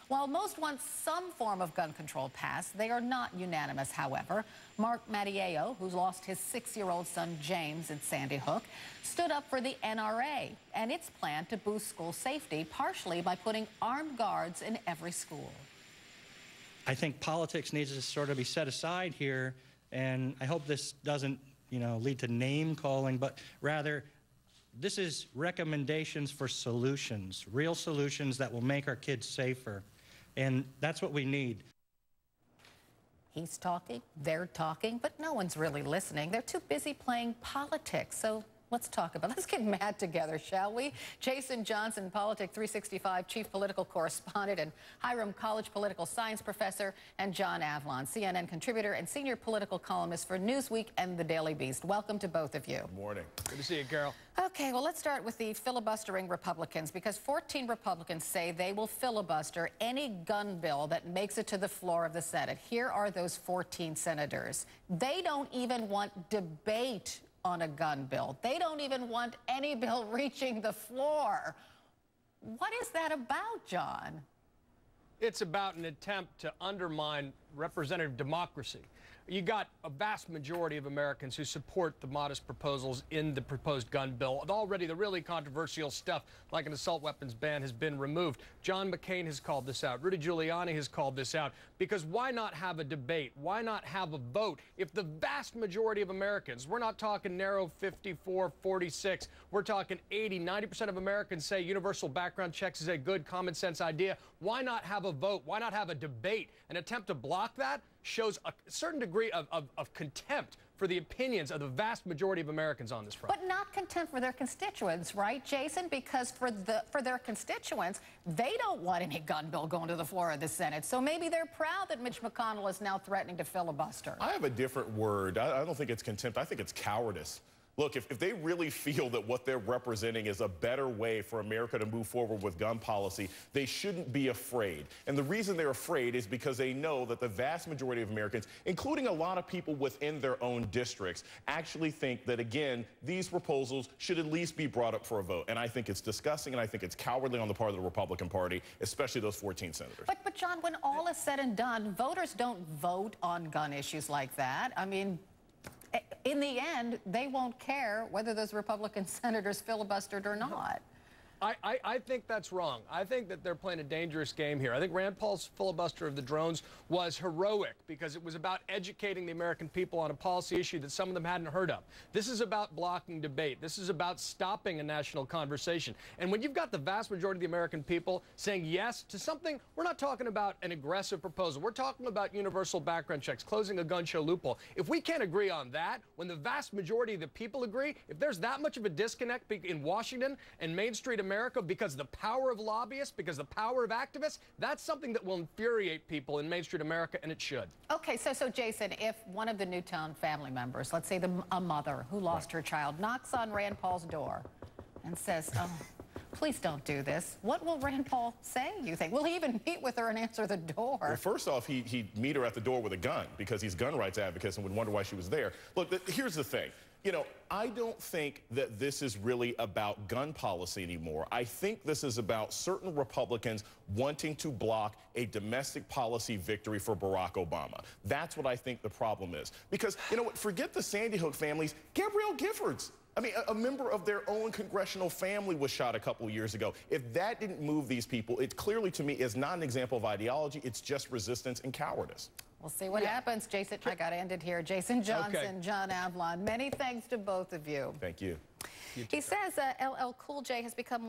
While most want some form of gun control passed, they are not unanimous, however. Mark Mattiello, who lost his 6-year-old son James in Sandy Hook, stood up for the NRA and its plan to boost school safety, partially by putting armed guards in every school. I think politics needs to sort of be set aside here, and I hope this doesn't, lead to name calling, but rather this is recommendations for solutions, real solutions that will make our kids safer. And that's what we need. He's talking, they're talking, but no one's really listening. They're too busy playing politics. So let's talk about it. Let's get mad together, shall we? Jason Johnson, Politics 365 chief political correspondent and Hiram College political science professor, and John Avlon, CNN contributor and senior political columnist for Newsweek and The Daily Beast. Welcome to both of you. Good morning. Good to see you, Carol. Okay, well, let's start with the filibustering Republicans, because 14 Republicans say they will filibuster any gun bill that makes it to the floor of the Senate. Here are those 14 senators. They don't even want debate on a gun bill. They don't even want any bill reaching the floor. What is that about, John? It's about an attempt to undermine representative democracy. You got a vast majority of Americans who support the modest proposals in the proposed gun bill. Already, the really controversial stuff, like an assault weapons ban, has been removed. John McCain has called this out. Rudy Giuliani has called this out. Because why not have a debate? Why not have a vote? If the vast majority of Americans, we're not talking narrow 54, 46, we're talking 80, 90% of Americans say universal background checks is a good common sense idea. Why not have a vote? Why not have a debate? An attempt to block that shows a certain degree of contempt for the opinions of the vast majority of Americans on this front. But not contempt for their constituents, right, Jason? Because for their constituents, they don't want any gun bill going to the floor of the Senate. So maybe they're proud that Mitch McConnell is now threatening to filibuster. I have a different word. I don't think it's contempt. I think it's cowardice. Look, if they really feel that what they're representing is a better way for America to move forward with gun policy, they shouldn't be afraid. And the reason they're afraid is because they know that the vast majority of Americans, including a lot of people within their own districts, actually think that, again, these proposals should at least be brought up for a vote. And I think it's disgusting, and I think it's cowardly on the part of the Republican Party, especially those 14 senators. But John, when all is said and done, voters don't vote on gun issues like that. I mean, in the end, they won't care whether those Republican senators filibustered or not. I think that's wrong. I think that they're playing a dangerous game here. I think Rand Paul's filibuster of the drones was heroic because it was about educating the American people on a policy issue that some of them hadn't heard of. This is about blocking debate. This is about stopping a national conversation. And when you've got the vast majority of the American people saying yes to something, we're not talking about an aggressive proposal. We're talking about universal background checks, closing a gun show loophole. If we can't agree on that, when the vast majority of the people agree, if there's that much of a disconnect in Washington and Main Street America because of the power of lobbyists, because of the power of activists, that's something that will infuriate people in Main Street America, and it should. Okay, so Jason, if one of the Newtown family members, let's say a mother who lost her child, knocks on Rand Paul's door and says, oh, please don't do this, what will Rand Paul say, you think? Will he even meet with her and answer the door? Well, first off, he'd meet her at the door with a gun because he's gun rights advocates and would wonder why she was there. Look, here's the thing. I don't think that this is really about gun policy anymore. I think this is about certain Republicans wanting to block a domestic policy victory for Barack Obama. That's what I think the problem is. Because, forget the Sandy Hook families. Gabrielle Giffords, I mean, a member of their own congressional family was shot a couple years ago. If that didn't move these people, it clearly, to me, is not an example of ideology. It's just resistance and cowardice. We'll see what happens, Jason. I got to end it here. Jason Johnson, John Avlon, many thanks to both of you. Thank you. He says LL Cool J has become one